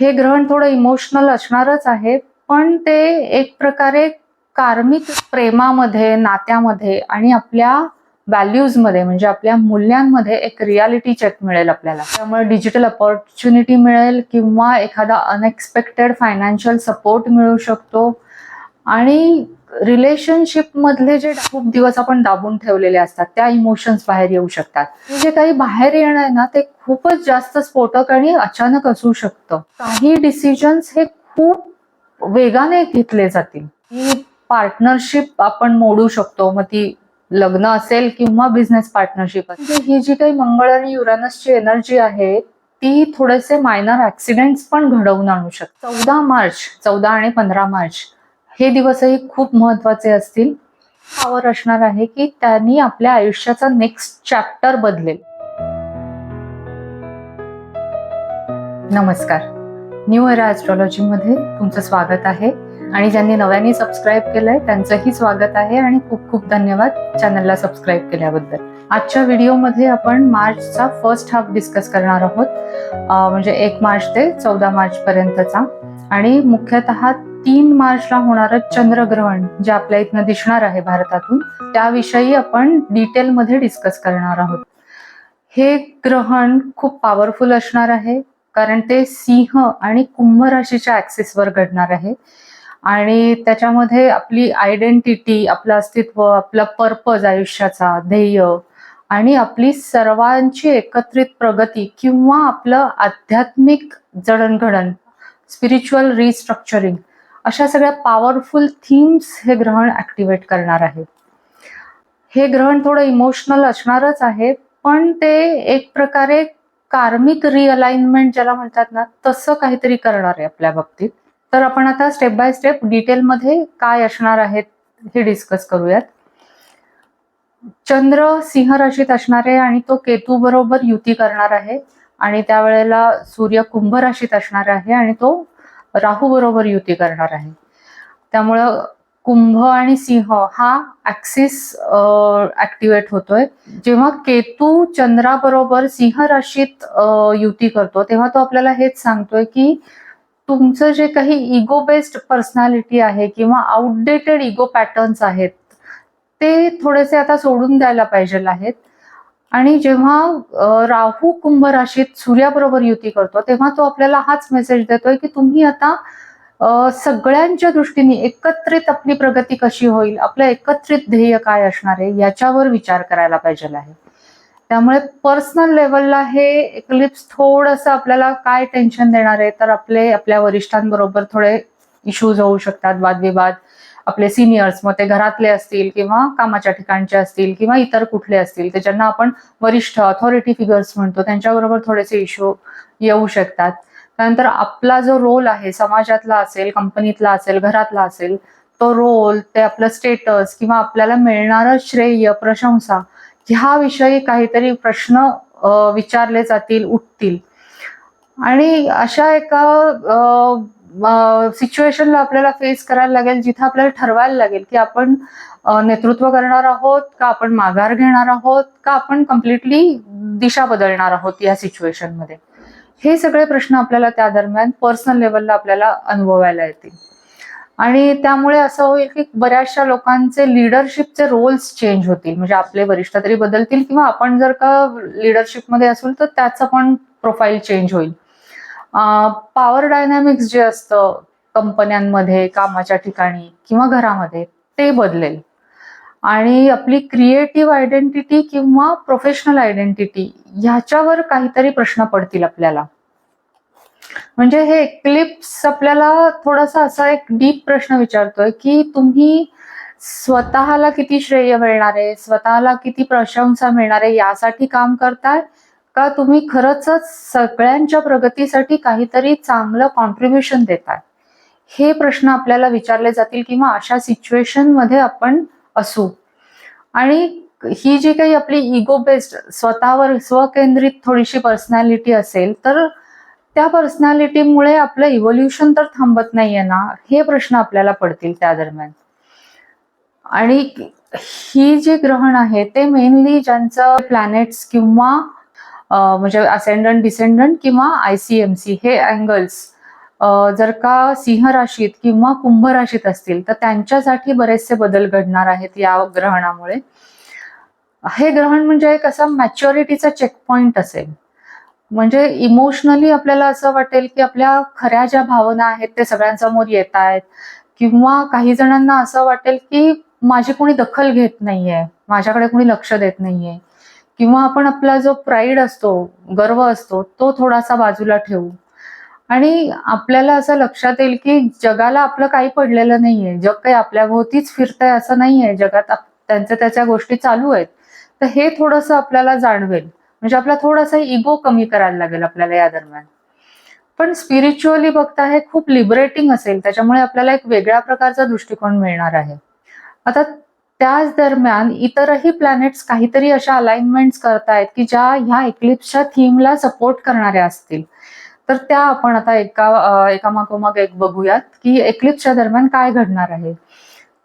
हे ग्रहण थोडं इमोशनल असणारच आहे, पण ते एक प्रकारे कार्मिक प्रेमामध्ये, नात्यामध्ये आणि आपल्या व्हॅल्यूजमध्ये म्हणजे आपल्या मूल्यांमध्ये एक रियालिटी चेक मिळेल आपल्याला. त्यामुळे डिजिटल अपॉर्च्युनिटी मिळेल किंवा एखादा अनएक्सपेक्टेड फायनान्शियल सपोर्ट मिळू शकतो आणि रिलेशनशिप मधले जे खूप दिवस आपण दाबून ठेवलेले असतात त्या इमोशन्स बाहेर येऊ शकतात. हे जे काही बाहेर येणं आहे ना, ते खूपच जास्त स्फोटक आणि अचानक असू शकतं. काही डिसिजन्स हे खूप वेगाने घेतले जातील. ही पार्टनरशिप आपण मोडू शकतो, मग ती लग्न असेल किंवा बिझनेस पार्टनरशिप असेल. म्हणजे ही जी काही मंगळ आणि युरानसची एनर्जी आहे ती थोडेसे मायनर ऍक्सिडेंट्स पण घडवून आणू शकते. 14 आणि 15 मार्च हे दिवसही खूप महत्वाचे असतील. पावर असणार आहे की त्यांनी आपल्या आयुष्याचा नेक्स्ट चॅप्टर बदलेल. नमस्कार, न्यू एरा ॲस्ट्रॉलॉजी मध्ये तुमचं स्वागत आहे आणि ज्यांनी नव्याने सबस्क्राईब केलंय त्यांचंही स्वागत आहे आणि खूप खूप धन्यवाद चॅनलला सबस्क्राईब केल्याबद्दल. आजच्या व्हिडिओमध्ये आपण मार्चचा फर्स्ट हाफ डिस्कस करणार आहोत, म्हणजे 1 मार्च ते 14 मार्च पर्यंतचा, आणि मुख्यतः 3 मार्चला होणारं चंद्रग्रहण जे आपल्या इथनं दिसणार आहे भारतातून त्याविषयी आपण डिटेलमध्ये डिस्कस करणार आहोत. हे ग्रहण खूप पॉवरफुल असणार आहे कारण ते सिंह आणि कुंभ राशीच्या ऍक्सिसवर घडणार आहे आणि त्याच्यामध्ये आपली आयडेंटिटी, आपलं अस्तित्व, आपला पर्पज, आयुष्याचा ध्येय आणि आपली सर्वांची एकत्रित प्रगती किंवा आपलं आध्यात्मिक जडणघडण, स्पिरिच्युअल रिस्ट्रक्चरिंग, अशा सगळ्या पॉवरफुल थीम्स हे ग्रहण ऍक्टिव्हेट करणार आहे. हे ग्रहण थोडं इमोशनल असणारच आहे, पण ते एक प्रकारे कार्मिक रिअलाइनमेंट ज्याला म्हणतात ना, तसं काहीतरी करणार आहे आपल्या बाबतीत. तर आपण आता स्टेप बाय स्टेप डिटेलमध्ये काय असणार आहेत हे डिस्कस करूयात. चंद्र सिंह राशीत असणार आहे आणि तो केतू बरोबर युती करणार आहे आणि त्यावेळेला सूर्य कुंभ राशीत असणार आहे आणि तो राहू बरोबर युती करणार आहे. त्यामुळं कुंभ आणि सिंह हा ऍक्सिस ऍक्टिव्हेट होतोय. जेव्हा केतू चंद्राबरोबर सिंह राशीत युती करतो तेव्हा तो आपल्याला हेच सांगतोय की तुमचं जे काही इगो बेस्ड पर्सनॅलिटी आहे किंवा आउटडेटेड इगो पॅटर्न्स आहेत ते थोडेसे आता सोडून द्यायला पाहिजे आहेत. आणि जेव्हा राहू कुंभ राशीत सूर्याबरोबर युती करतो तेव्हा तो आपल्याला हाच मेसेज देतोय की तुम्ही आता सगळ्यांच्या दृष्टीने एकत्रित आपली प्रगती कशी होईल, आपलं एकत्रित ध्येय काय असणार आहे याच्यावर विचार करायला पाहिजे आहे. त्यामुळे पर्सनल लेवलला हे एक्लिप्स थोडंसं आपल्याला काय टेन्शन देणार आहे, तर आपल्या वरिष्ठांबरोबर थोडे इश्यूज होऊ शकतात, वादविवाद. आपले सिनियर्स, मग ते घरातले असतील किंवा कामाच्या ठिकाणचे असतील किंवा इतर कुठले असतील, ते ज्यांना आपण वरिष्ठ अथॉरिटी फिगर्स म्हणतो, त्यांच्याबरोबर थोडेसे इश्यू येऊ शकतात. त्यानंतर आपला जो रोल आहे समाजातला असेल, कंपनीतला असेल, घरातला असेल, तो रोल, ते आपलं स्टेटस किंवा आपल्याला मिळणारं श्रेय, प्रशंसा, ह्याविषयी काहीतरी प्रश्न विचारले जातील, उठतील. आणि अशा एका सिच्युएशनला आपल्याला फेस करायला लागेल जिथे आपल्याला ठरवायला लागेल की आपण नेतृत्व करणार आहोत का, आपण माघार घेणार आहोत का, आपण कम्प्लिटली दिशा बदलणार आहोत या सिच्युएशन मध्ये. हे सगळे प्रश्न आपल्याला त्या दरम्यान पर्सनल लेवलला आपल्याला अनुभवायला येतील. आणि त्यामुळे असं होईल की बऱ्याचशा लोकांचे लिडरशिपचे रोल्स चेंज होतील, म्हणजे आपले वरिष्ठ तरी बदलतील किंवा आपण जर का लिडरशिपमध्ये असू तर त्याचं पण प्रोफाईल चेंज होईल. पॉवर डायनामिक्स जे असतं कंपन्यांमध्ये, कामाच्या ठिकाणी किंवा घरामध्ये, ते बदलेल आणि आपली क्रिएटिव्ह आयडेंटिटी किंवा प्रोफेशनल आयडेंटिटी ह्याच्यावर काहीतरी प्रश्न पडतील आपल्याला. म्हणजे हे एक्लिप्स आपल्याला थोडासा असा एक डीप प्रश्न विचारतोय की तुम्ही स्वतःला किती श्रेय मिळणार आहे, स्वतःला किती प्रशंसा मिळणार आहे यासाठी काम करताय का तुम्ही खरंच सगळ्यांच्या प्रगतीसाठी काहीतरी चांगलं कॉन्ट्रीब्युशन देताय. हे प्रश्न आपल्याला विचारले जातील किंवा अशा सिच्युएशन मध्ये आपण असू. आणि ही जी काही आपली इगो बेस्ड, स्वतःवर स्वकेंद्रित थोडीशी पर्सनॅलिटी असेल तर त्या पर्सनॅलिटीमुळे आपलं इव्होल्युशन तर थांबत नाहीये ना, हे प्रश्न आपल्याला पडतील त्या दरम्यान. आणि ही जे ग्रहण आहे ते मेनली ज्यांचं प्लॅनेट्स किंवा म्हणजे असेंडंट, डिसेंडंट किंवा ICMC हे अँगल्स जर का सिंह राशीत किंवा कुंभ राशीत असतील तर त्यांच्यासाठी बरेचसे बदल घडणार आहेत या ग्रहणामुळे. हे ग्रहण म्हणजे एक असा मॅच्युरिटीचा चेक पॉइंट असेल. म्हणजे इमोशनली आपल्याला असं वाटेल की आपल्या खऱ्या ज्या भावना आहेत ते सगळ्यांसमोर येत आहेत, किंवा काही जणांना असं वाटेल की माझी कोणी दखल घेत नाहीये, माझ्याकडे कोणी लक्ष देत नाहीये, किंवा आपण आपला जो प्राईड असतो, गर्व असतो, तो थोडासा बाजूला ठेवू आणि आपल्याला असं लक्षात येईल की जगाला आपलं काही पडलेलं नाहीये, जग काही आपल्या भोवतीच फिरतंय असं नाहीये, जगात त्यांच्या त्याच्या गोष्टी चालू आहेत. तर हे थोडंसं आपल्याला जाणवेल. म्हणजे आपला थोडासा इगो कमी करायला लागेल आपल्याला या दरम्यान. पण स्पिरिच्युअली बघता हे खूप लिबरेटिंग असेल, त्याच्यामुळे आपल्याला एक वेगळ्या प्रकारचा दृष्टिकोन मिळणार आहे. आता त्याच दरम्यान इतरही प्लॅनेट्स काहीतरी अशा अलाइनमेंट्स करतायत की ज्या ह्या इक्लिप्सच्या थीमला सपोर्ट करणाऱ्या असतील. तर त्या आपण आता एकामागोमाग एक बघूयात की इक्लिप्सच्या दरम्यान काय घडणार आहे.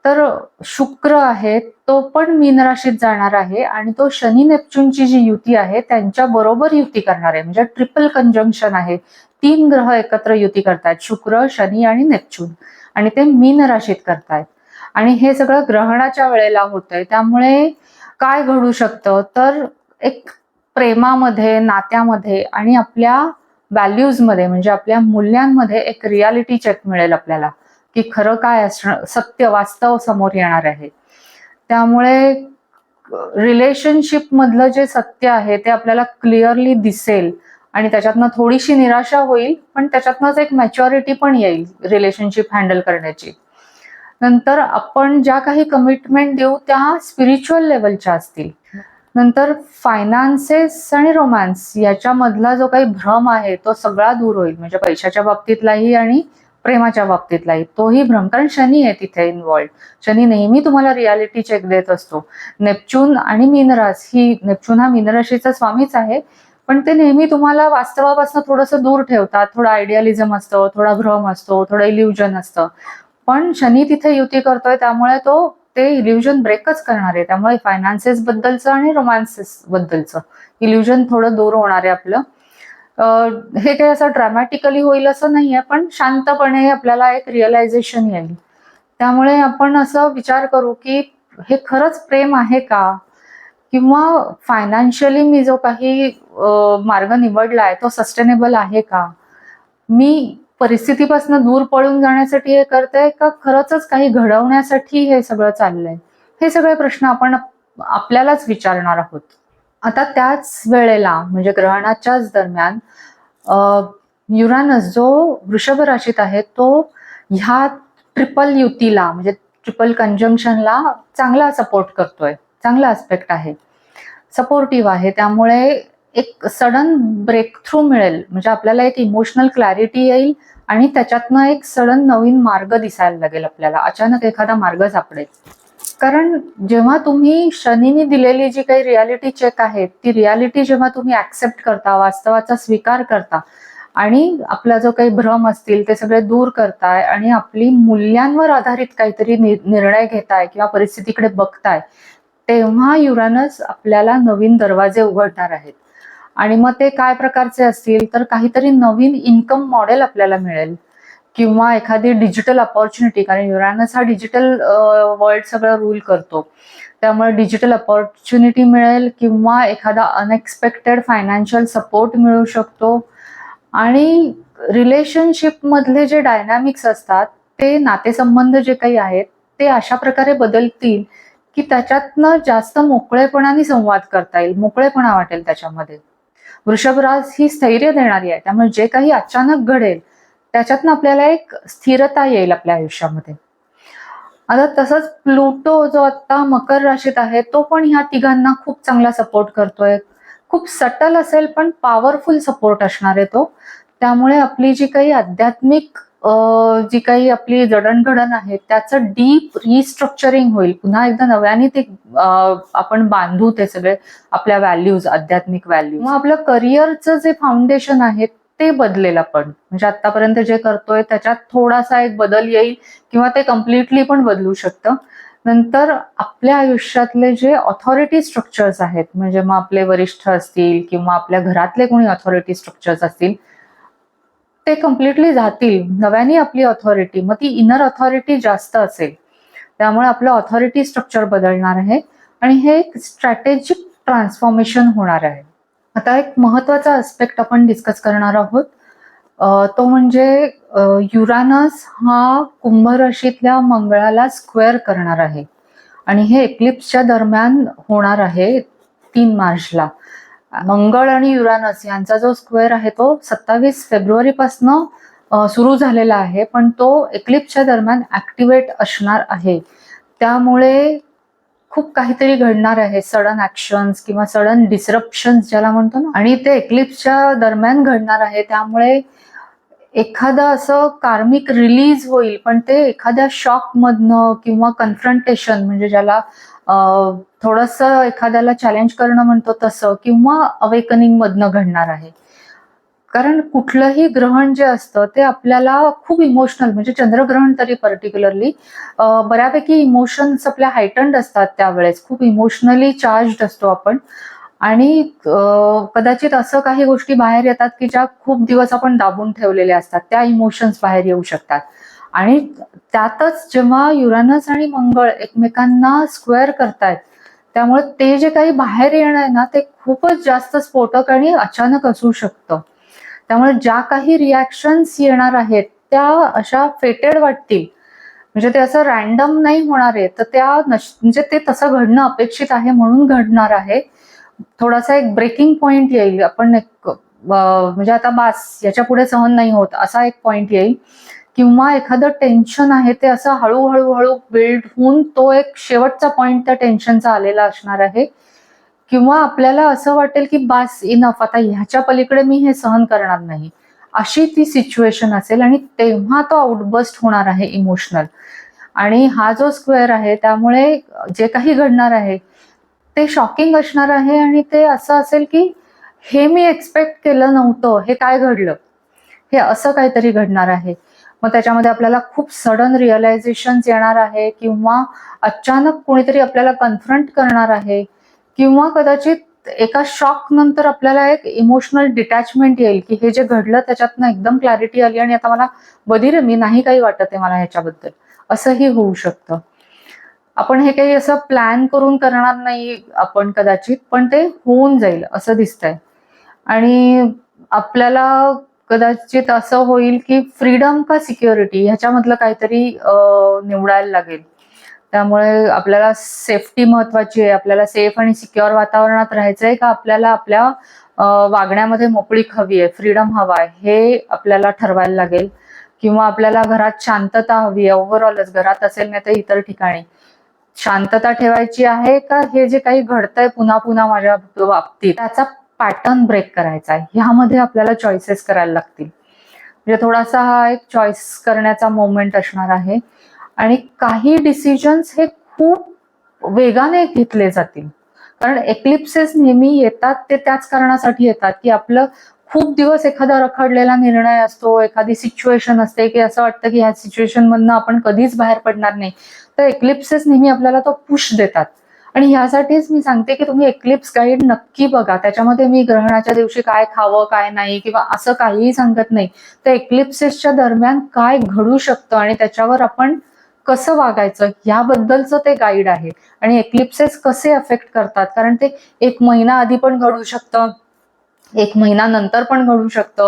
तर शुक्र आहे तो पण मीन राशीत जाणार आहे आणि तो शनी नेपच्यूनची जी युती आहे त्यांच्या बरोबर युती करणार आहे. म्हणजे ट्रिपल कंजंक्शन आहे. 3 ग्रह एकत्र युती करतायत, शुक्र, शनी आणि नेपच्यून, आणि ते मीन राशीत करतायत. आणि हे सगळं ग्रहणाच्या वेळेला होतंय. त्यामुळे काय घडू शकतं, तर एक प्रेमामध्ये, नात्यामध्ये आणि आपल्या व्हॅल्यूजमध्ये म्हणजे आपल्या मूल्यांमध्ये एक रियालिटी चेक मिळेल आपल्याला की खरं काय असणं, सत्य, वास्तव समोर येणार आहे. त्यामुळे रिलेशनशिप मधलं जे सत्य आहे ते आपल्याला क्लिअरली दिसेल आणि त्याच्यातनं थोडीशी निराशा होईल, पण त्याच्यातनंच एक मॅच्युरिटी पण येईल रिलेशनशिप हँडल करण्याची. नंतर आपण ज्या काही कमिटमेंट देऊ त्या स्पिरिच्युअल लेवलच्या असतील. नंतर फायनान्सेस आणि रोमॅन्स याच्यामधला जो काही भ्रम आहे तो सगळा दूर होईल. म्हणजे पैशाच्या बाबतीतलाही आणि प्रेमाच्या बाबतीतलाही तोही भ्रम, कारण शनी आहे तिथे इन्व्हॉल्ड. शनी नेहमी तुम्हाला रियालिटी चेक देत असतो. नेपच्यून आणि मीनरास नेपच्यून हा मीनराशीचा स्वामीच आहे, पण ते नेहमी तुम्हाला वास्तवापासून थोडंसं दूर ठेवतात. थोडा आयडियालिझम असतो, थोडा भ्रम असतो, थोडं इल्युजन असतं. पण शनी तिथे युती करतोय त्यामुळे ते इल्युजन ब्रेकच करणार आहे. त्यामुळे फायनान्सेस बद्दलचं आणि रोमॅन्सेस बद्दलचं इल्युजन थोडं दूर होणार आहे आपलं. हे काही असं ड्रॅमॅटिकली होईल असं नाहीये, पण शांतपणे आपल्याला एक रिअलायझेशन येईल. त्यामुळे आपण असं विचार करू की हे खरंच प्रेम आहे का, किंवा फायनान्शियली मी जो काही मार्ग निवडलाय तो सस्टेनेबल आहे का, मी परिस्थितीपासून दूर पळून जाण्यासाठी हे करते का खरंच काही घडवण्यासाठी हे सगळं चाललंय. हे सगळे प्रश्न आपण आपल्यालाच विचारणार आहोत. आता त्याच वेळेला म्हणजे ग्रहणाच्याच दरम्यान युरानस जो वृषभ राशीत आहे तो ह्या ट्रिपल युतीला म्हणजे ट्रिपल कंजंक्शनला चांगला सपोर्ट करतोय, चांगला आस्पेक्ट आहे, सपोर्टिव्ह आहे. त्यामुळे एक सडन ब्रेक थ्रू मिळेल. म्हणजे आपल्याला एक इमोशनल क्लॅरिटी येईल आणि त्याच्यातनं एक सडन नवीन मार्ग दिसायला लागेल आपल्याला, अचानक एखादा मार्ग सापडेल. कारण जेव्हा तुम्ही शनीने दिलेली जी काही रियालिटी चेक आहे ती रियालिटी जेव्हा तुम्ही ऍक्सेप्ट करता, वास्तवाचा स्वीकार करता आणि आपला जो काही भ्रम असतील ते सगळे दूर करताय आणि आपली मूल्यांवर आधारित काहीतरी निर्णय घेताय किंवा परिस्थितीकडे बघताय, तेव्हा युरानस आपल्याला नवीन दरवाजे उघडणार आहेत. आणि मग ते काय प्रकारचे असतील, तर काहीतरी नवीन इन्कम मॉडेल आपल्याला मिळेल किंवा एखादी डिजिटल अपॉर्च्युनिटी, कारण युरानस हा डिजिटल वर्ल्ड सगळं रूल करतो. त्यामुळे डिजिटल अपॉर्च्युनिटी मिळेल किंवा एखादा अनएक्सपेक्टेड फायनान्शियल सपोर्ट मिळू शकतो. आणि रिलेशनशिप मधले जे डायनामिक्स असतात ते नातेसंबंध जे काही आहेत ते अशा प्रकारे बदलतील की त्याच्यातनं जास्त मोकळेपणाने संवाद करता येईल, मोकळेपणा वाटेल त्याच्यामध्ये. वृषभ रास ही स्थैर्य देणारी आहे, त्यामुळे जे काही अचानक घडेल त्याच्यातनं आपल्याला एक स्थिरता येईल आपल्या आयुष्यामध्ये. आता तसंच प्लुटो जो आता मकर राशीत आहे तो पण ह्या तिघांना खूप चांगला सपोर्ट करतोय. खूप सटल असेल पण पॉवरफुल सपोर्ट असणार आहे तो. त्यामुळे आपली जी काही आध्यात्मिक जी काही आपली जडणघडण आहे त्याचं डीप रिस्ट्रक्चरिंग होईल. पुन्हा एकदा नव्याने ते आपण बांधू ते सगळे आपल्या व्हॅल्यूज, आध्यात्मिक व्हॅल्यूज. मग आपलं करिअरचं जे फाउंडेशन आहे ते बदलेल आपण. म्हणजे आतापर्यंत जे करतोय त्याच्यात थोडासा एक बदल येईल किंवा ते कम्प्लिटली पण बदलू शकतं. नंतर आपल्या आयुष्यातले जे ऑथॉरिटी स्ट्रक्चर्स आहेत, म्हणजे मग आपले वरिष्ठ असतील किंवा आपल्या घरातले कोणी ऑथॉरिटी स्ट्रक्चर्स असतील, ते कम्प्लिटली जातील. नव्याने आपली ऑथॉरिटी, मग ती इनर ऑथॉरिटी जास्त असेल, त्यामुळे आपलं ऑथॉरिटी स्ट्रक्चर बदलणार आहे आणि हे एक स्ट्रॅटेजिक ट्रान्सफॉर्मेशन होणार आहे. आता एक महत्वाचा आस्पेक्ट आपण डिस्कस करणार आहोत, तो म्हणजे युरानस हा कुंभ राशीतल्या मंगळाला स्क्वेअर करणार आहे आणि हे एक्लिप्सच्या दरम्यान होणार आहे 3 मार्चला. मंगळ आणि युरानस यांचा जो स्क्वेअर आहे तो 27 फेब्रुवारी पासून सुरू झालेला आहे, पण तो एक्लिप्सच्या दरम्यान ऍक्टिव्हेट असणार आहे. त्यामुळे खूप काहीतरी घडणार आहे, सडन ऍक्शन्स किंवा सडन डिसरप्शन्स ज्याला म्हणतो ना, आणि ते एक्लिप्सच्या दरम्यान घडणार आहे. त्यामुळे एखादं असं कार्मिक रिलीज होईल, पण ते एखाद्या शॉक मधनं किंवा कन्फ्रंटेशन म्हणजे ज्याला थोडस एखाद्याला चॅलेंज करणं म्हणतो तसं, किंवा अवेकनिंग मधनं घडणार आहे. कारण कुठलंही ग्रहण जे असतं ते आपल्याला खूप इमोशनल, म्हणजे चंद्रग्रहण तरी पर्टिक्युलरली बऱ्यापैकी इमोशन्स आपल्या हायटंड असतात, त्यावेळेस खूप इमोशनली चार्ज असतो आपण, आणि कदाचित असं काही गोष्टी बाहेर येतात की ज्या खूप दिवस आपण दाबून ठेवलेल्या असतात, त्या इमोशन्स बाहेर येऊ शकतात. आणि त्यातच जेव्हा युरानस आणि मंगळ एकमेकांना स्क्वेअर करतायत, त्यामुळे ते जे काही बाहेर येणं आहे ना, ते खूपच जास्त स्फोटक आणि अचानक असू शकतं. त्यामुळे ज्या काही रिॲक्शन्स येणार आहेत त्या अशा फेटेड वाटतील, म्हणजे ते असं रॅन्डम नाही होणार आहे, तर त्या म्हणजे ते तसं घडणं अपेक्षित आहे म्हणून घडणार आहे. थोडासा एक ब्रेकिंग पॉइंट येईल, आपण एक म्हणजे आता बास याच्या पुढे सहन नाही होत असा एक पॉइंट येईल, किंवा एखादं टेन्शन आहे ते असं हळूहळू हळू बिल्ड होऊन तो एक शेवटचा पॉइंट त्या टेन्शनचा आलेला असणार आहे, किंवा आपल्याला असं वाटेल की बास इनफ, आता ह्याच्या पलीकडे मी हे सहन करणार नाही, अशी ती सिच्युएशन असेल, आणि तेव्हा तो आउटबस्ट होणार आहे इमोशनल. आणि हा जो स्क्वेअर आहे त्यामुळे जे काही घडणार आहे ते शॉकिंग असणार आहे, आणि ते असं असेल की हे मी एक्सपेक्ट केलं नव्हतं, हे काय घडलं, हे असं काहीतरी घडणार आहे. मग त्याच्यामध्ये आपल्याला खूप सडन रिअलायझेशन येणार आहे, किंवा अचानक कोणीतरी आपल्याला कन्फ्रंट करणार आहे, किंवा कदाचित एका शॉक नंतर आपल्याला एक इमोशनल डिटॅचमेंट येईल की हे जे घडलं त्याच्यातनं एकदम क्लॅरिटी आली आणि आता मला बधीर मी नाही काही वाटत आहे मला ह्याच्याबद्दल, असंही होऊ शकतं. आपण हे काही असं प्लॅन करून करणार नाही आपण कदाचित, पण ते होऊन जाईल असं दिसतंय. आणि आपल्याला कदाचित असं होईल की फ्रीडम का सिक्युरिटी ह्याच्यामधलं काहीतरी निवडायला लागेल. त्यामुळे आपल्याला सेफ्टी महत्वाची आहे, आपल्याला सेफ आणि सिक्युअर वातावरणात राहायचंय का आपल्याला आपल्या वागण्यामध्ये मोकळीक हवी आहे, फ्रीडम हवा आहे, हे आपल्याला ठरवायला लागेल. किंवा आपल्याला घरात शांतता हवी आहे, ओव्हरऑलच घरात असेल नाही तर इतर ठिकाणी शांतता ठेवायची आहे का हे जे काही घडतंय पुन्हा पुन्हा माझ्या बाबतीत त्याचा पॅटर्न ब्रेक करायचा आहे, ह्यामध्ये आपल्याला चॉईसेस करायला लागतील. म्हणजे थोडासा हा एक चॉईस करण्याचा मोमेंट असणार आहे, आणि काही डिसिजन्स हे खूप वेगाने घेतले जातील. कारण एक्लिप्सेस नेहमी येतात ते त्याच कारणासाठी येतात की आपलं खूप दिवस एखादा रखडलेला निर्णय असतो, एखादी सिच्युएशन असते की असं वाटतं की ह्या सिच्युएशन मधनं आपण कधीच बाहेर पडणार नाही, तर एक्लिप्सेस नेहमी आपल्याला तो पुश देतात. आणि ह्यासाठीच मी सांगते की तुम्ही एक्लिप्स गाईड नक्की बघा. त्याच्यामध्ये मी ग्रहणाच्या दिवशी काय खावं काय नाही किंवा असं काहीही सांगत नाही, तर एक्लिप्सेसच्या दरम्यान काय घडू शकतं आणि त्याच्यावर आपण कसं वागायचं याबद्दलचं ते गाईड आहे. आणि एक्लिप्सेस कसे अफेक्ट करतात, कारण ते 1 महिना आधी पण घडू शकतं, 1 महिना नंतर पण घडू शकतं,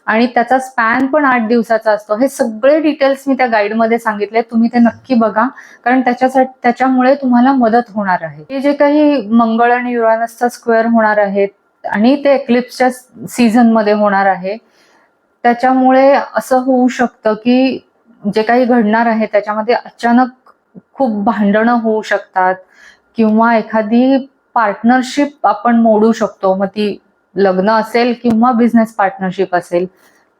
आणि त्याचा स्पॅन पण 8 दिवसाचा असतो. हे सगळे डिटेल्स मी त्या गाईडमध्ये सांगितले, तुम्ही ते नक्की बघा, कारण त्याच्यामुळे तुम्हाला मदत होणार आहे. हे जे काही मंगळ आणि युरानसचा स्क्वेअर होणार आहे आणि ते एक्लिप्सच्या सीझन मध्ये होणार आहे, त्याच्यामुळे असं होऊ शकतं की जे काही घडणार आहे त्याच्यामध्ये अचानक खूप भांडणं होऊ शकतात, किंवा एखादी पार्टनरशिप आपण मोडू शकतो. मग ती लग्न असेल किंवा बिझनेस पार्टनरशिप असेल,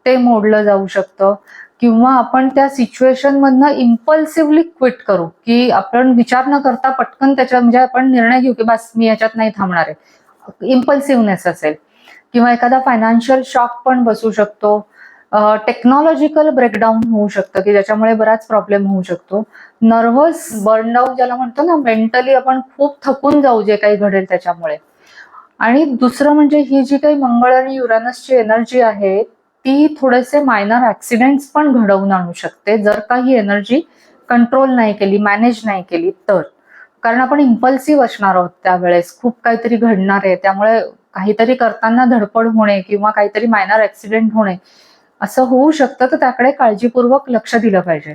ते मोडलं जाऊ शकतं. किंवा आपण त्या सिच्युएशन मधनं इम्पल्सिव्हली क्विट करू, की आपण विचार न करता पटकन त्याच्या म्हणजे आपण निर्णय घेऊ की बस मी याच्यात नाही थांबणार आहे, इम्पल्सिव्हनेस असेल. किंवा एखादा फायनान्शियल शॉक पण बसू शकतो, टेक्नॉलॉजिकल ब्रेकडाऊन होऊ शकतं की ज्याच्यामुळे बराच प्रॉब्लेम होऊ शकतो. नर्व्हस बर्नआउट ज्याला म्हणतो ना, मेंटली आपण खूप थकून जाऊ जे काही घडेल त्याच्यामुळे. आणि दुसरं म्हणजे ही जी काही मंगळ आणि युरानसची एनर्जी आहे ती थोडेसे मायनर ऍक्सिडेंट्स पण घडवून आणू शकते जर का ही एनर्जी कंट्रोल नाही केली, मॅनेज नाही केली तर. कारण आपण इम्पल्सिव्ह असणार आहोत त्यावेळेस, खूप काहीतरी घडणार आहे, त्यामुळे काहीतरी करताना धडपड होणे किंवा काहीतरी मायनर ऍक्सिडेंट होणे असं होऊ शकतं, तर त्याकडे काळजीपूर्वक लक्ष दिलं पाहिजे.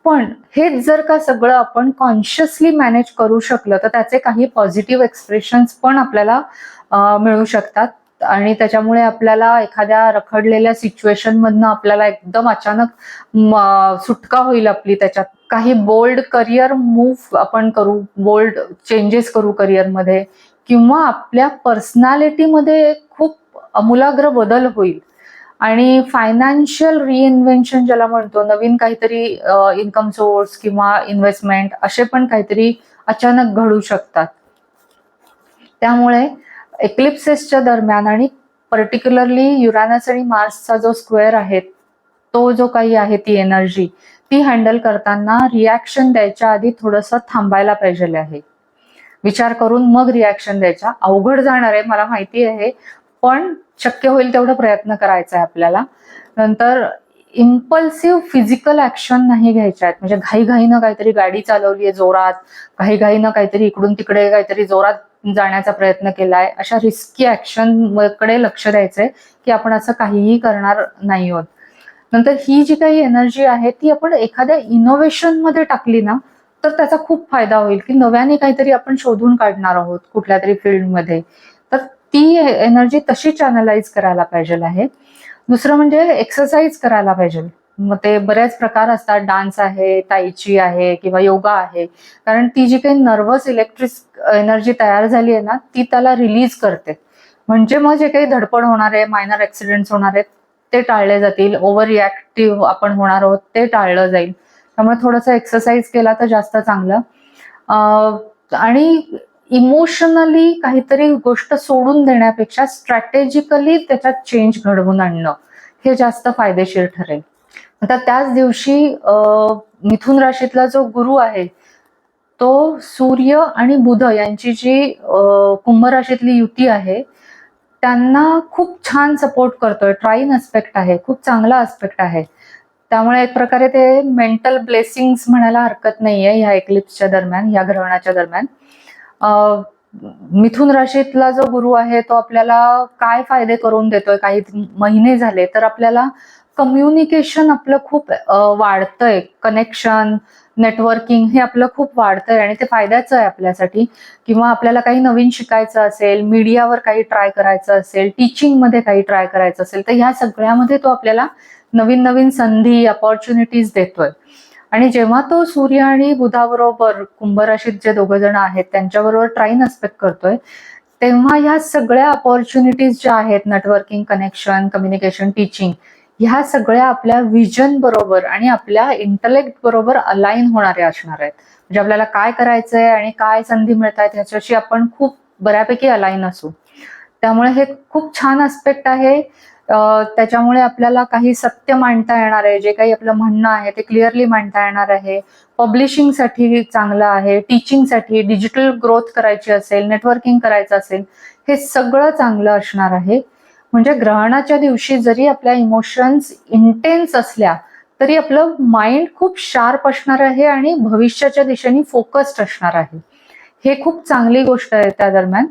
पण हेच जर का सगळं आपण कॉन्शियसली मॅनेज करू शकलं तर त्याचे काही पॉझिटिव्ह एक्सप्रेशन्स पण आपल्याला मिळू शकतात आणि त्याच्यामुळे आपल्याला एखाद्या रखडलेल्या सिच्युएशन मधनं आपल्याला एकदम अचानक सुटका होईल आपली. त्याच्यात काही बोल्ड करिअर मूव्ह आपण करू, बोल्ड चेंजेस करू करिअरमध्ये, किंवा आपल्या पर्सनॅलिटीमध्ये खूप आमूलाग्र बदल होईल. आणि फायनान्शियल रिइन्व्हेन्शन ज्याला म्हणतो, नवीन काहीतरी इन्कम सोर्स किंवा इन्व्हेस्टमेंट असे पण काहीतरी अचानक घडू शकतात. त्यामुळे एक्लिप्सेसच्या दरम्यान आणि पर्टिक्युलरली युरॅनस आणि मार्सचा जो स्क्वेअर आहे, तो जो काही आहे ती एनर्जी, ती हँडल करताना रिॲक्शन द्यायच्या आधी थोडंसं थांबायला पाहिजे आहे. विचार करून मग रिॲक्शन द्यायच्या. अवघड जाणार आहे मला माहिती आहे, पण शक्य होईल तेवढा प्रयत्न करायचा आहे आपल्याला. नंतर इम्पल्सिव्ह फिजिकल ऍक्शन नाही घ्यायच्या आहेत. म्हणजे घाईघाईनं काहीतरी गाडी चालवली आहे जोरात, घाईघाईनं काहीतरी इकडून तिकडे काहीतरी जोरात जाण्याचा प्रयत्न केलाय, अशा रिस्की ऍक्शन कडे लक्ष द्यायचंय की आपण असं काहीही करणार नाही आहोत. नंतर ही जी काही एनर्जी आहे ती आपण एखाद्या इनोव्हेशन मध्ये टाकली ना तर त्याचा खूप फायदा होईल, की नव्याने काहीतरी आपण शोधून काढणार आहोत कुठल्या तरी फील्डमध्ये, तर ती एनर्जी तशी चॅनलाइज करायला पाहिजे आहे. दुसरं म्हणजे एक्सरसाइज करायला पाहिजे. मग ते बरेच प्रकार असतात, डान्स आहे, ताईची आहे किंवा योगा आहे. कारण ती जी काही नर्वस इलेक्ट्रिक एनर्जी तयार झाली आहे ना ती त्याला रिलीज करते. म्हणजे मग जे काही धडपड होणार आहे, मायनर ऍक्सिडेंट्स होणार आहेत ते टाळले जातील, ओव्हर रिॲक्टिव्ह आपण होणार आहोत ते टाळलं जाईल. त्यामुळे थोडंसं एक्सरसाइज केला तर जास्त चांगलं. आणि इमोशनली काहीतरी गोष्ट सोडून देण्यापेक्षा स्ट्रॅटेजिकली त्याच्यात चेंज घडवून आणणं हे जास्त फायदेशीर ठरेल. आता त्याच दिवशी मिथुन राशीतला जो गुरु आहे तो सूर्य आणि बुध यांची जी कुंभ राशीतली युती आहे त्यांना खूप छान सपोर्ट करतोय. ट्राईन अस्पेक्ट आहे, खूप चांगला अस्पेक्ट आहे. त्यामुळे एक प्रकारे ते मेंटल ब्लेसिंग्स म्हणायला हरकत नाहीये ह्या एक्लिप्सच्या दरम्यान, ह्या ग्रहणाच्या दरम्यान. मिथुन राशीतला जो गुरु आहे तो आपल्याला काय फायदे करून देतोय काही महिने झाले, तर आपल्याला कम्युनिकेशन आपलं खूप वाढतंय, कनेक्शन, नेटवर्किंग हे आपलं खूप वाढतंय आणि ते फायद्याचं आहे आपल्यासाठी. किंवा आपल्याला काही नवीन शिकायचं असेल, मीडियावर काही ट्राय करायचं असेल, टीचिंग मध्ये काही ट्राय करायचं असेल, तर ह्या सगळ्यामध्ये तो आपल्याला नवीन नवीन संधी, अपॉर्च्युनिटीज देतोय. आणि जेव्हा तो सूर्य आणि बुधाबरोबर कुंभ राशीत जे दोघ जण आहेत त्यांच्याबरोबर ट्राईन अस्पेक्ट करतोय, तेव्हा ह्या सगळ्या अपॉर्च्युनिटीज ज्या आहेत, नेटवर्किंग, कनेक्शन, कम्युनिकेशन, टीचिंग, ह्या सगळ्या आपल्या विजन बरोबर आणि आपल्या इंटलेक्ट बरोबर अलाइन होणाऱ्या असणार आहेत. म्हणजे आपल्याला काय करायचंय आणि काय संधी मिळत आहेत ह्याच्याशी आपण खूप बऱ्यापैकी अलाइन असू. त्यामुळे हे खूप छान अस्पेक्ट आहे. त्याच्यामुळे आपल्याला काही सत्य मांडता येणार आहे, जे काही आपलं म्हणणं आहे ते क्लिअरली मांडता येणार आहे. पब्लिशिंगसाठी चांगलं आहे, टीचिंगसाठी, डिजिटल ग्रोथ करायची असेल, नेटवर्किंग करायचं असेल, हे सगळं चांगलं असणार आहे. म्हणजे ग्रहणाच्या दिवशी जरी आपल्या इमोशन्स इंटेन्स असल्या तरी आपलं माइंड खूप शार्प असणार आहे आणि भविष्याच्या दिशेने फोकस्ड असणार आहे. हे खूप चांगली गोष्ट आहे त्या दरम्यान.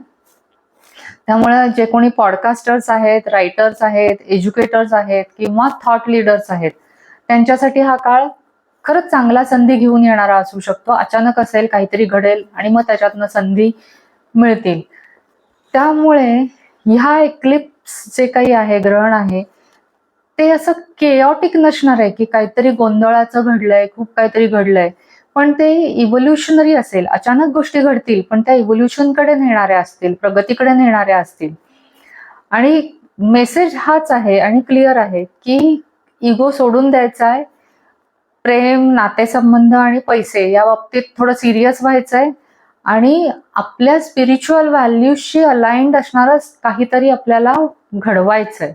त्यामुळे जे कोणी पॉडकास्टर्स आहेत, रायटर्स आहेत, एज्युकेटर्स आहेत किंवा थॉट लीडर्स आहेत त्यांच्यासाठी हा काळ खरंच चांगला संधी घेऊन येणारा असू शकतो. अचानक असेल, काहीतरी घडेल आणि मग त्याच्यातनं संधी मिळतील. त्यामुळे ह्या एक्लिप्स जे काही आहे, ग्रहण आहे, ते असं केऑटिक नसणार आहे की काहीतरी गोंधळाचं घडलंय, खूप काहीतरी घडलंय, पण ते इव्होल्युशनरी असेल. अचानक गोष्टी घडतील पण त्या इव्होल्युशनकडे नेणाऱ्या असतील, प्रगतीकडे नेणाऱ्या असतील. आणि मेसेज हाच आहे आणि क्लिअर आहे की इगो सोडून द्यायचा आहे. प्रेम, नातेसंबंध आणि पैसे या बाबतीत थोडं सिरियस व्हायचंय आणि आपल्या स्पिरिच्युअल व्हॅल्यूजशी अलाइन्ड असणारं काहीतरी आपल्याला घडवायचंय.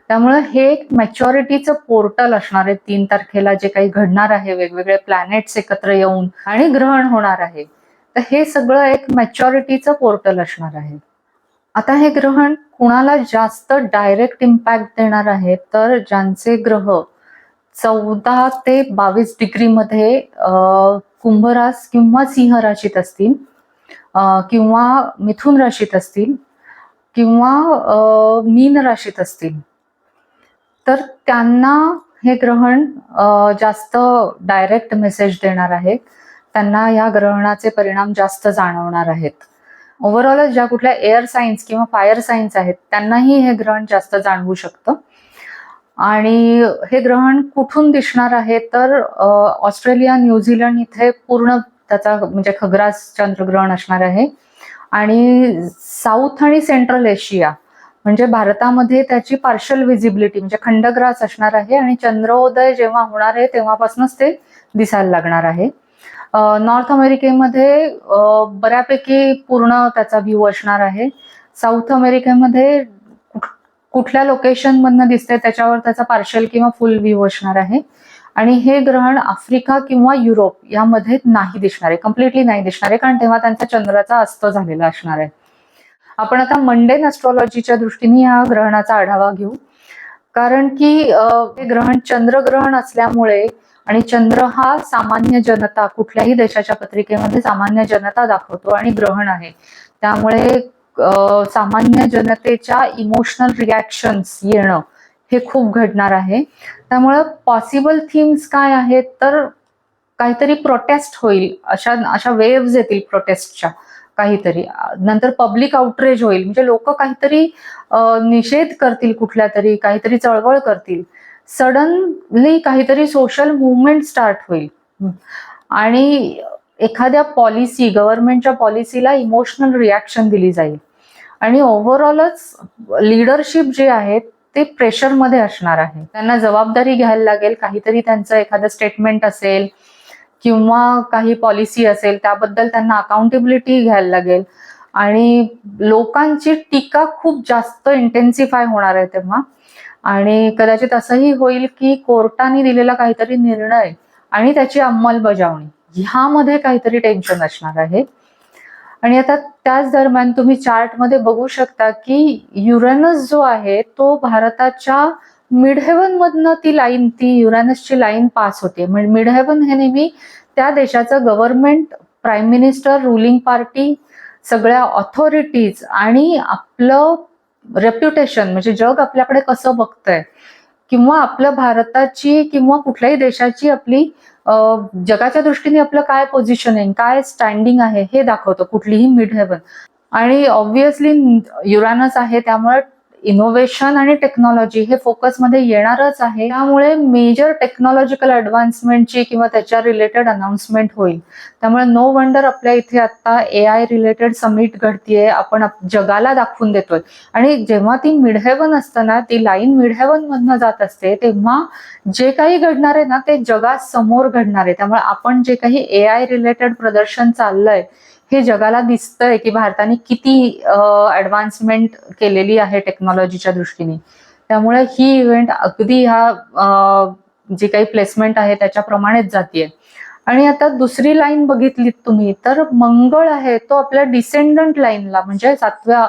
त्यामुळे हे एक मॅच्युरिटीचं पोर्टल असणार आहे 3 तारखेला. जे काही घडणार आहे, वेगवेगळे प्लॅनेट्स एकत्र येऊन आणि ग्रहण होणार आहे, तर हे सगळं एक मॅच्युरिटीचं पोर्टल असणार आहे. आता हे ग्रहण कुणाला जास्त डायरेक्ट इम्पॅक्ट देणार आहे, तर ज्यांचे ग्रह 14 ते 22 डिग्रीमध्ये कुंभ रास किंवा सिंह राशीत असतील, किंवा मिथुन राशीत असतील, किंवा मीन राशीत असतील, तर त्यांना हे ग्रहण जास्त डायरेक्ट मेसेज देणार आहे. त्यांना या ग्रहणाचे परिणाम जास्त जाणवणार आहेत. ओव्हरऑल ज्या कुठल्या एअर सायन्स किंवा फायर सायन्स आहेत त्यांनाही हे ग्रहण जास्त जाणवू शकतं. आणि हे ग्रहण कुठून दिसणार आहे, तर ऑस्ट्रेलिया, न्यूझीलंड इथे पूर्ण त्याचा म्हणजे खग्रास चंद्रग्रहण असणार आहे. आणि साऊथ आणि सेंट्रल एशिया म्हणजे भारतामध्ये त्याची पार्शल व्हिजिबिलिटी म्हणजे खंडग्रास असणार आहे. आणि चंद्रोदय जेव्हा होणार आहे तेव्हापासूनच ते दिसायला लागणार आहे. नॉर्थ अमेरिकेमध्ये बऱ्यापैकी पूर्ण त्याचा व्ह्यू असणार आहे. साऊथ अमेरिकेमध्ये कुठल्या लोकेशन मधनं दिसतंय त्याच्यावर त्याचा पार्शल किंवा फुल व्ह्यू असणार आहे. आणि हे ग्रहण आफ्रिका किंवा युरोप यामध्ये नाही दिसणार आहे, कम्प्लिटली नाही दिसणार आहे, कारण तेव्हा त्यांचा चंद्राचा अस्त झालेला असणार आहे. आपण आता मंडेन ऍस्ट्रॉलॉजीच्या दृष्टीने या ग्रहणाचा आढावा घेऊ. कारण की हे ग्रहण चंद्रग्रहण असल्यामुळे, आणि चंद्र हा सामान्य जनता कुठल्याही देशाच्या पत्रिकेमध्ये सामान्य जनता दाखवतो आणि ग्रहण आहे, त्यामुळे सामान्य जनतेच्या इमोशनल रिॲक्शन्स येणं हे खूप घडणार आहे. त्यामुळे पॉसिबल थीम्स काय आहेत, तर काहीतरी प्रोटेस्ट होईल, अशा वेव्हज येतील प्रोटेस्टच्या काहीतरी. नंतर पब्लिक आउटरेज होईल, म्हणजे लोक काहीतरी निषेध करतील, कुठल्या तरी काहीतरी चळवळ करतील. सडनली काहीतरी सोशल मुवमेंट स्टार्ट होईल आणि एखाद्या पॉलिसी, गव्हर्नमेंटच्या पॉलिसीला इमोशनल रिॲक्शन दिली जाईल. आणि ओव्हरऑलच लीडरशिप जे आहे ते प्रेशरमध्ये असणार आहे. त्यांना जबाबदारी घ्यायला लागेल, काहीतरी त्यांचं एखादं स्टेटमेंट असेल किंवा काही पॉलिसी असेल त्याबद्दल त्यांना अकाउंटेबिलिटी घ्यायला लागेल. आणि लोकांची टीका खूप जास्त इंटेन्सिफाय होणार आहे तेव्हा. आणि कदाचित असंही होईल की कोर्टाने दिलेला काहीतरी निर्णय आणि त्याची अंमलबजावणी ह्यामध्ये काहीतरी टेन्शन असणार आहे. आणि आता त्याच दरम्यान तुम्ही चार्टमध्ये बघू शकता की युरेनस जो आहे तो भारताच्या मिड हेवन मधनं ती युरेनसची लाईन पास होते. म्हणजे मिड हेवन हे नेहमी त्या देशाचं government, prime minister, ruling party, सगळ्या ऑथॉरिटीज आणि आपलं रेप्युटेशन म्हणजे जग आपल्याकडे कसं बघतंय, किंवा आपल्या भारताची किंवा कुठल्याही देशाची आपली जगाच्या दृष्टीने आपलं काय पोझिशनिंग, काय स्टँडिंग आहे हे दाखवतं कुठलीही मिड हेवन. आणि ऑब्व्हियसली युरानस आहे त्यामुळे इनोव्हेशन आणि टेक्नॉलॉजी हे फोकसमध्ये येणारच आहे. त्यामुळे मेजर टेक्नॉलॉजिकल ऍडव्हान्समेंटची किंवा त्याच्या रिलेटेड अनाउन्समेंट होईल. त्यामुळे नो वंडर आपल्या इथे आता AI रिलेटेड समिट घडतीये, आपण जगाला दाखवून देतोय. आणि जेव्हा ती मिड हेवन असतं ना, ती लाईन मिड हेवन मधनं जात असते, तेव्हा जे काही घडणार आहे ना ते जगासमोर घडणार आहे. त्यामुळे आपण जे काही AI रिलेटेड प्रदर्शन चाललंय हे जगाला दिसतंय की भारताने किती ऍडव्हान्समेंट केलेली आहे टेक्नॉलॉजीच्या दृष्टीने. त्यामुळे ही इव्हेंट अगदी ह्या जी काही प्लेसमेंट आहे त्याच्याप्रमाणेच जातीये. आणि आता दुसरी लाईन बघितलीत तुम्ही तर मंगळ आहे तो आपल्या डिसेंडंट लाईनला म्हणजे 7व्या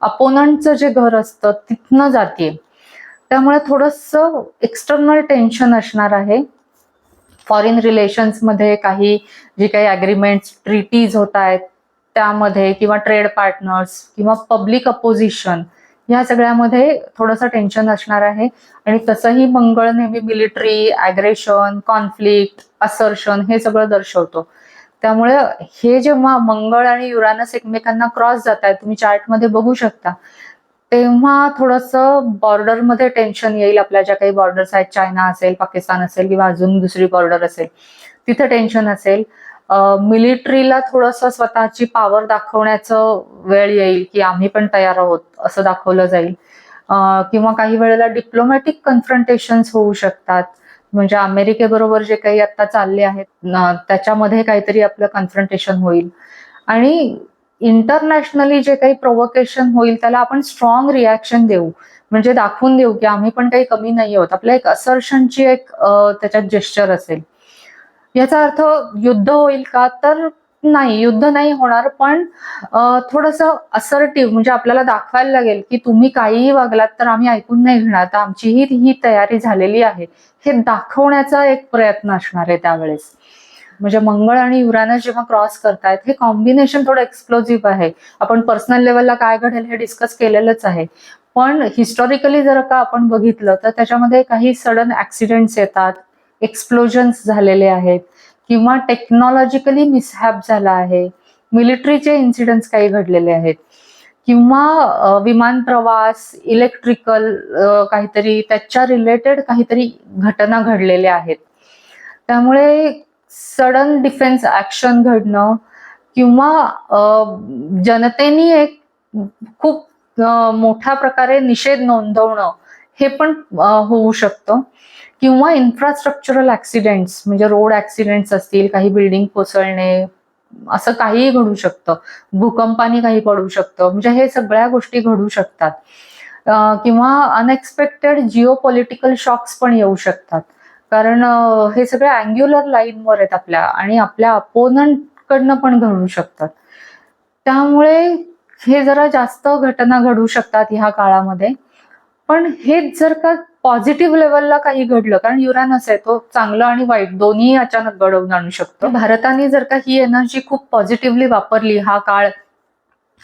अपोनंटचं जे घर असतं तिथनं जातीये. त्यामुळे थोडंसं एक्सटर्नल टेन्शन असणार आहे. फॉरेन रिलेशन्स मध्ये काही जे काही अग्रीमेंट्स, ट्रीटीज होत आहेत त्यामध्ये, किंवा ट्रेड पार्टनर्स किंवा पब्लिक अपोजिशन या सगळ्यामध्ये थोडंसं टेन्शन असणार आहे. आणि तसंही मंगळ नेहमी मिलिटरी, ॲग्रेशन, कॉन्फ्लिक्ट, असर्शन हे सगळं दर्शवतो. त्यामुळे हे जेव्हा मंगळ आणि युरानस एकमेकांना क्रॉस जात आहेत, तुम्ही चार्टमध्ये बघू शकता, तेव्हा थोडंसं बॉर्डरमध्ये टेन्शन येईल. आपल्या ज्या काही बॉर्डर्स आहेत, चायना असेल, पाकिस्तान असेल किंवा अजून दुसरी बॉर्डर असेल, तिथे टेन्शन असेल. मिलिटरीला थोडंसं स्वतःची पॉवर दाखवण्याचं वेळ येईल की आम्ही पण तयार आहोत असं दाखवलं जाईल. किंवा काही वेळेला डिप्लोमॅटिक कन्फ्रंटेशन्स होऊ शकतात. म्हणजे अमेरिकेबरोबर जे काही आता चालले आहेत त्याच्यामध्ये काहीतरी आपलं कन्फ्रंटेशन होईल. आणि इंटरनॅशनली जे काही प्रोव्होकेशन होईल त्याला आपण स्ट्रॉंग रिॲक्शन देऊ, म्हणजे दाखवून देऊ की आम्ही पण काही कमी नाही आहोत. आपल्या एक असर्शनची एक त्याच्यात जेस्चर असेल. याचा अर्थ युद्ध होईल का, तर नाही, युद्ध नाही होणार, पण थोडंसं असर्टिव्ह, म्हणजे आपल्याला दाखवायला लागेल की तुम्ही काहीही वागलात तर आम्ही ऐकून नाही घेणार, तर आमचीही ही तयारी झालेली आहे, हे दाखवण्याचा एक प्रयत्न असणार आहे त्यावेळेस. म्हणजे मंगळ आणि युरानस जेव्हा क्रॉस करतायत, हे कॉम्बिनेशन थोडं एक्सप्लोजिव्ह आहे. आपण पर्सनल लेवलला काय घडेल हे डिस्कस केलेलंच आहे, पण हिस्टॉरिकली जर का आपण बघितलं तर त्याच्यामध्ये काही सडन ऍक्सिडेंट्स येतात, एक्सप्लोजन्स झालेले आहेत, किंवा टेक्नॉलॉजिकली मिसहॅप झाला आहे, मिलिटरीचे इन्सिडेंट्स काही घडलेले आहेत, किंवा विमान प्रवास, इलेक्ट्रिकल काहीतरी त्याच्या रिलेटेड काहीतरी घटना घडलेल्या आहेत. त्यामुळे सडन डिफेन्स ऍक्शन घडणं, किंवा जनतेने एक खूप मोठ्या प्रकारे निषेध नोंदवणं, हे पण होऊ शकतं. किंवा इन्फ्रास्ट्रक्चरल ऍक्सिडेंट्स, म्हणजे रोड ऍक्सिडेंट्स असतील, काही बिल्डिंग कोसळणे, असं काहीही घडू शकतं. भूकंपाने काही पडू शकतं, म्हणजे हे सगळ्या गोष्टी घडू शकतात. किंवा अनएक्सपेक्टेड जिओ पॉलिटिकल शॉक्स पण येऊ शकतात, कारण हे सगळे अँग्युलर लाईनवर आहेत आपल्या, आणि आपल्या अपोनंट कडनं पण घडू शकतात. त्यामुळे हे जरा जास्त घटना घडू शकतात ह्या काळामध्ये. पण हेच जर का पॉझिटिव्ह लेवलला काही घडलं, कारण युरानस आहे, तो चांगलं आणि वाईट दोन्ही अचानक घडवून आणू शकतो. भारताने जर का ही एनर्जी खूप पॉझिटिव्हली वापरली हा काळ,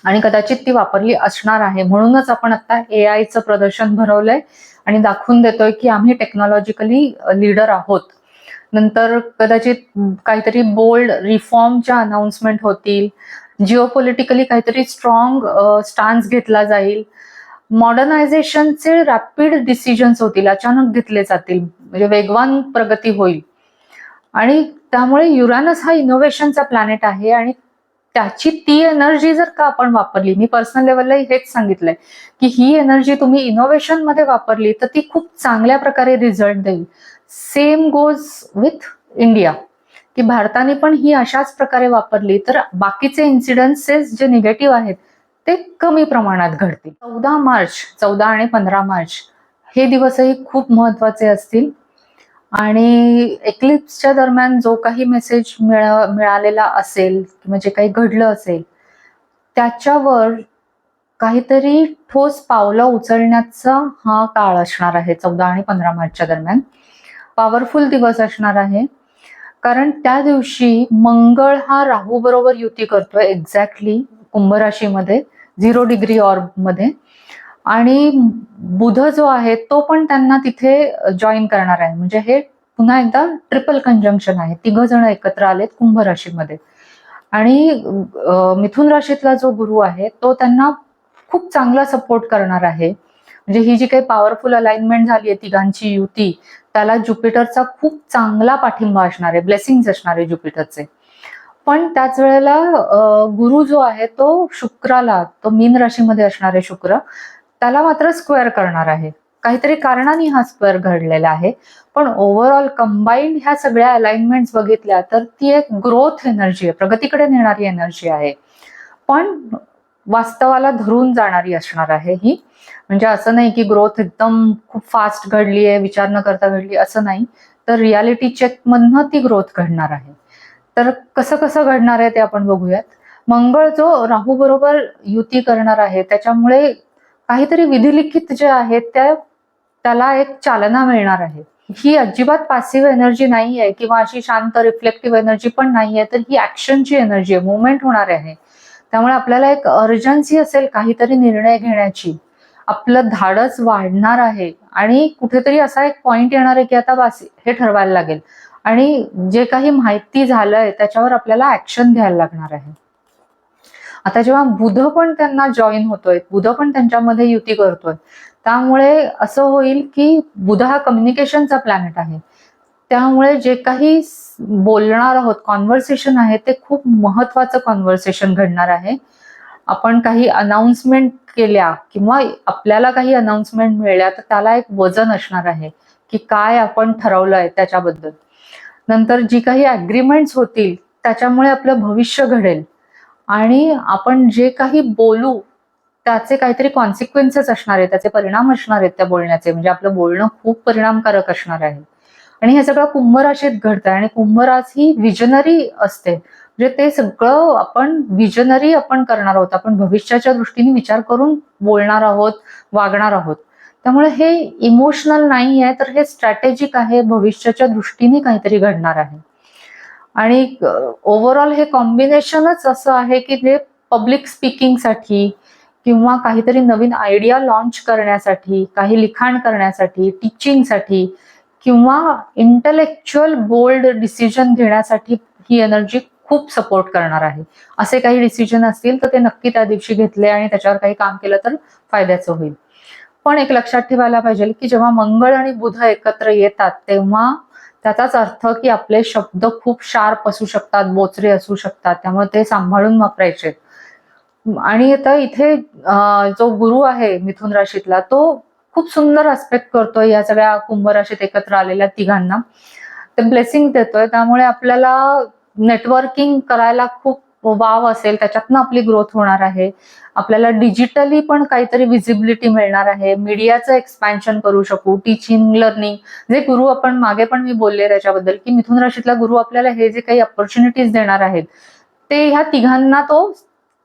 आणि कदाचित ती वापरली असणार आहे, म्हणूनच आपण आता एआयचं प्रदर्शन भरवलंय आणि दाखवून देतोय की आम्ही टेक्नॉलॉजिकली लीडर आहोत. नंतर कदाचित काहीतरी बोल्ड रिफॉर्मच्या अनाउन्समेंट होतील, जिओपॉलिटिकली काहीतरी स्ट्रॉंग स्टान्स घेतला जाईल, मॉडर्नायझेशनचे रॅपिड डिसिजन्स होतील, अचानक घेतले जातील, म्हणजे वेगवान प्रगती होईल. आणि त्यामुळे युरानस हा इनोव्हेशनचा प्लॅनेट आहे, आणि त्याची ती एनर्जी जर का आपण वापरली, मी पर्सनल लेवलला हेच सांगितलंय की ही एनर्जी तुम्ही इनोव्हेशन मध्ये वापरली तर ती खूप चांगल्या प्रकारे रिझल्ट देईल. सेम गोज विथ इंडिया, की भारताने पण ही अशाच प्रकारे वापरली तर बाकीचे इन्सिडेन्सेस जे निगेटिव्ह आहेत ते कमी प्रमाणात घडतील. 14 आणि 15 मार्च हे दिवसही खूप महत्वाचे असतील, आणि एक्लिप्सच्या दरम्यान जो काही मेसेज मिळालेला असेल किंवा जे काही घडलं असेल त्याच्यावर काहीतरी ठोस पावलं उचलण्याचा हा काळ असणार आहे. 14 आणि 15 मार्चच्या दरम्यान पॉवरफुल दिवस असणार आहे, कारण त्या दिवशी मंगळ हा राहू बरोबर युती करतोय एक्झॅक्टली कुंभ राशीमध्ये 0 डिग्री ऑर्ब मध्ये, आणि बुध जो आहे तो पण त्यांना तिथे जॉईन करणार आहे. म्हणजे हे पुन्हा एकदा ट्रिपल कंजंक्शन आहे, 3 जण एकत्र आलेत कुंभ राशीमध्ये. आणि मिथुन राशीतला जो गुरु आहे तो त्यांना खूप चांगला सपोर्ट करणार आहे. म्हणजे ही जी काही पॉवरफुल अलाइनमेंट झाली आहे तिघांची युती, त्याला ज्युपिटरचा खूप चांगला पाठिंबा असणार आहे, ब्लेसिंग्स असणार आहे ज्युपिटरचे. पण त्याच वेळेला गुरु जो आहे तो शुक्राला, तो मीन राशीमध्ये असणारे शुक्र, त्याला मात्र स्क्वेअर करणार आहे. काहीतरी कारणाने हा स्क्वेअर घडलेला आहे, पण ओव्हरऑल कंबाईंड ह्या सगळ्या अलाइनमेंट बघितल्या तर ती एक ग्रोथ एनर्जी आहे, प्रगतीकडे नेणारी एनर्जी आहे, पण वास्तवाला धरून जाणारी असणार आहे ही. म्हणजे असं नाही की ग्रोथ एकदम खूप फास्ट घडली आहे, विचार न करता घडली, असं नाही, तर रियालिटी चेक मधनं ती ग्रोथ घडणार आहे. तर कसं कसं घडणार आहे ते आपण बघूयात. मंगळ जो राहू बरोबर युती करणार आहे त्याच्यामुळे काहीतरी विधिलिखित जे आहेत त्याला एक चालना मिळणार आहे. ही अजिबात पॅसिव्ह एनर्जी नाही आहे किंवा अशी शांत रिफ्लेक्टिव्ह एनर्जी पण नाही आहे, तर ही ऍक्शनची एनर्जी आहे, मुवमेंट होणार आहे. त्यामुळे आपल्याला एक अर्जन्सी असेल काहीतरी निर्णय घेण्याची, आपलं धाडस वाढणार आहे, आणि कुठेतरी असा एक पॉइंट येणार आहे की आता बस हे ठरवायला लागेल, आणि जे काही माहिती झालंय त्याच्यावर आपल्याला ऍक्शन घ्यायला लागणार आहे. आता जेव्हा बुध पण त्यांना जॉईन होतोय, बुध पण त्यांच्यामध्ये युती करतोय, त्यामुळे असं होईल की बुध हा कम्युनिकेशनचा प्लॅनेट आहे. त्यामुळे जे काही बोलणार आहोत, कॉन्व्हर्सेशन आहे, ते खूप महत्वाचं कॉन्व्हर्सेशन घडणार आहे. आपण काही अनाउन्समेंट केल्या किंवा आपल्याला काही अनाउन्समेंट मिळाल्या तर त्याला एक वजन असणार आहे की काय आपण ठरवलंय त्याच्याबद्दल. नंतर जी काही अग्रीमेंट्स होतील त्याच्यामुळे आपलं भविष्य घडेल, आणि आपण जे काही बोलू त्याचे काहीतरी कॉन्सिक्वेन्सेस असणार आहेत, त्याचे परिणाम असणार आहेत त्या बोलण्याचे, म्हणजे आपलं बोलणं खूप परिणामकारक असणार आहे. आणि हे सगळं कुंभ राशीत घडतंय, आणि कुंभ राशी ही विजनरी असते, म्हणजे ते सगळं आपण विजनरी आपण करणार आहोत, आपण भविष्याच्या दृष्टीने विचार करून बोलणार आहोत, वागणार आहोत. त्यामुळे हे इमोशनल नाही आहे, तर हे स्ट्रॅटेजिक आहे, भविष्याच्या दृष्टीने काहीतरी घडणार आहे. आणि ओव्हरऑल हे कॉम्बिनेशनच असं आहे की जे पब्लिक स्पीकिंगसाठी किंवा काहीतरी नवीन आयडिया लॉन्च करण्यासाठी, काही लिखाण करण्यासाठी, टीचिंगसाठी किंवा इंटलेक्च्युअल बोल्ड डिसिजन घेण्यासाठी ही एनर्जी खूप सपोर्ट करणार आहे. असे काही डिसिजन असतील तर ते नक्की त्या दिवशी घेतले आणि त्याच्यावर काही काम केलं तर फायद्याचं होईल. पण एक लक्षात ठेवायला पाहिजे की जेव्हा मंगळ आणि बुध एकत्र येतात तेव्हा त्याचाच अर्थ की आपले शब्द खूप शार्प असू शकतात, बोचरे असू शकतात, त्यामुळे ते सांभाळून वापरायचे. आणि आता इथे जो गुरु आहे मिथुन राशीतला तो खूप सुंदर आस्पेक्ट करतोय या सगळ्या कुंभ राशीत एकत्र आलेल्या तिघांना. ते ब्लेसिंग देतोय, त्यामुळे आपल्याला नेटवर्किंग करायला खूप वाव असेल, त्याच्यातनं आपली ग्रोथ होणार आहे. आपल्याला डिजिटली पण काहीतरी विजिबिलिटी मिळणार आहे, मीडियाचं एक्सपॅन्शन करू शकू, टीचिंग, लर्निंग. जे गुरु आपण मागे पण मी बोलले त्याच्याबद्दल की मिथुन राशीतला गुरु आपल्याला हे जे काही अपॉर्च्युनिटीज देणार आहेत ते ह्या तिघांना तो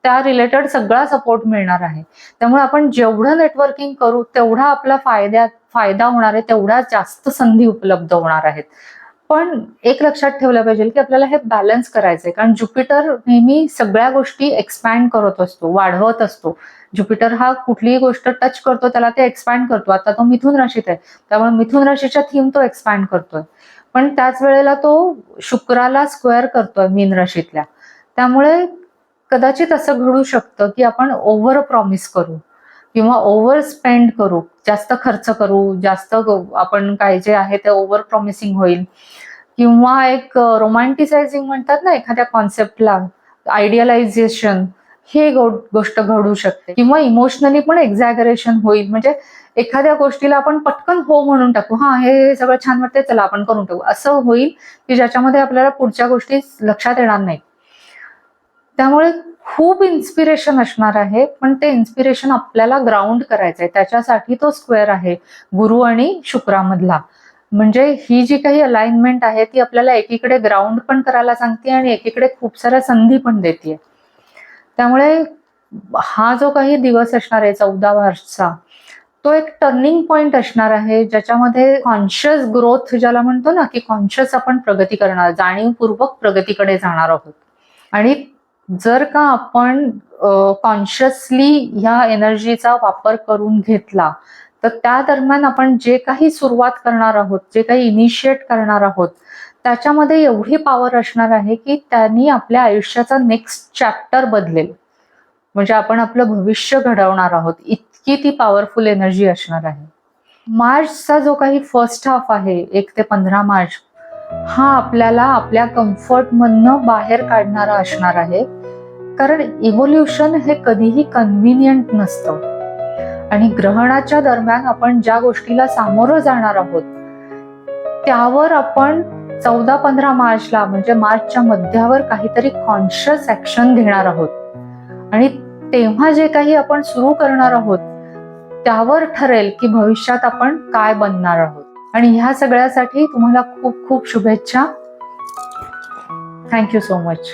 त्या रिलेटेड सगळा सपोर्ट मिळणार आहे. त्यामुळे आपण जेवढं नेटवर्किंग करू तेवढा आपला फायदा होणार आहे, तेवढ्या जास्त संधी उपलब्ध होणार आहेत. पण एक लक्षात ठेवलं पाहिजे की आपल्याला हे बॅलन्स करायचंय, कारण ज्युपिटर नेहमी सगळ्या गोष्टी एक्सपॅन्ड करत असतो, वाढवत असतो. ज्युपिटर हा कुठलीही गोष्ट टच करतो त्याला ते एक्सपॅन्ड करतो. आता तो मिथुन राशीत आहे, त्यामुळे मिथुन राशीच्या थीम तो एक्सपॅन्ड करतोय. पण त्याच वेळेला तो शुक्राला स्क्वेअर करतोय मीन राशीतल्या. त्यामुळे कदाचित असं घडू शकतं की आपण ओव्हर प्रॉमिस करू किंवा ओव्हर स्पेंड करू, जास्त खर्च करू, जास्त आपण काय जे आहे ते ओव्हर प्रॉमिसिंग होईल. किंवा एक रोमॅन्टिसायझिंग म्हणतात ना एखाद्या कॉन्सेप्टला, आयडियलायझेशन, हे गोष्ट घडू शकते. किंवा इमोशनली पण एक्झॅगरेशन होईल, म्हणजे एखाद्या गोष्टीला आपण पटकन हो म्हणून टाकू, हा हे सगळं छान वाटतंय चला आपण करून टाकू, असं होईल की ज्याच्यामध्ये आपल्याला पुढच्या गोष्टी लक्षात येणार नाही. त्यामुळे खूप इन्स्पिरेशन असणार आहे, पण ते इन्स्पिरेशन आपल्याला ग्राउंड करायचंय, त्याच्यासाठी तो स्क्वेअर आहे गुरु आणि शुक्रामधला. म्हणजे ही जी काही अलाइनमेंट आहे ती आपल्याला एकीकडे ग्राउंड पण करायला सांगते आणि एकीकडे खूप साऱ्या संधी पण देते. त्यामुळे हा जो काही दिवस असणार आहे 14 मार्चचा, तो एक टर्निंग पॉइंट असणार आहे, ज्याच्यामध्ये कॉन्शियस ग्रोथ ज्याला म्हणतो ना, की कॉन्शियस आपण प्रगती करणार, जाणीवपूर्वक प्रगतीकडे जाणार आहोत. आणि जर का आपण कॉन्शियसली ह्या एनर्जीचा वापर करून घेतला तर त्या दरम्यान आपण जे काही सुरुवात करणार आहोत, जे काही इनिशिएट करणार आहोत, त्याच्यामध्ये एवढी पॉवर असणार आहे की त्यांनी आपल्या आयुष्याचा नेक्स्ट चॅप्टर बदलेल. म्हणजे आपण आपलं भविष्य घडवणार आहोत, इतकी ती पॉवरफुल एनर्जी असणार आहे. मार्चचा जो काही फर्स्ट हाफ आहे 1 ते 15 मार्च, हा आपल्याला आपल्या कम्फर्ट मधनं बाहेर काढणारा असणार आहे. कारण इव्होल्युशन हे कधीही कन्व्हिनियंट नसतं. आणि ग्रहणाच्या दरम्यान आपण ज्या गोष्टीला सामोरं जाणार आहोत त्यावर आपण 14-15 मार्चला, म्हणजे मार्चच्या मध्यावर काहीतरी कॉन्शियस ऍक्शन घेणार आहोत. आणि तेव्हा जे काही आपण सुरू करणार आहोत त्यावर ठरेल की भविष्यात आपण काय बनणार आहोत. आणि ह्या सगळ्यासाठी तुम्हाला खूप खूप शुभेच्छा. Thank you so much.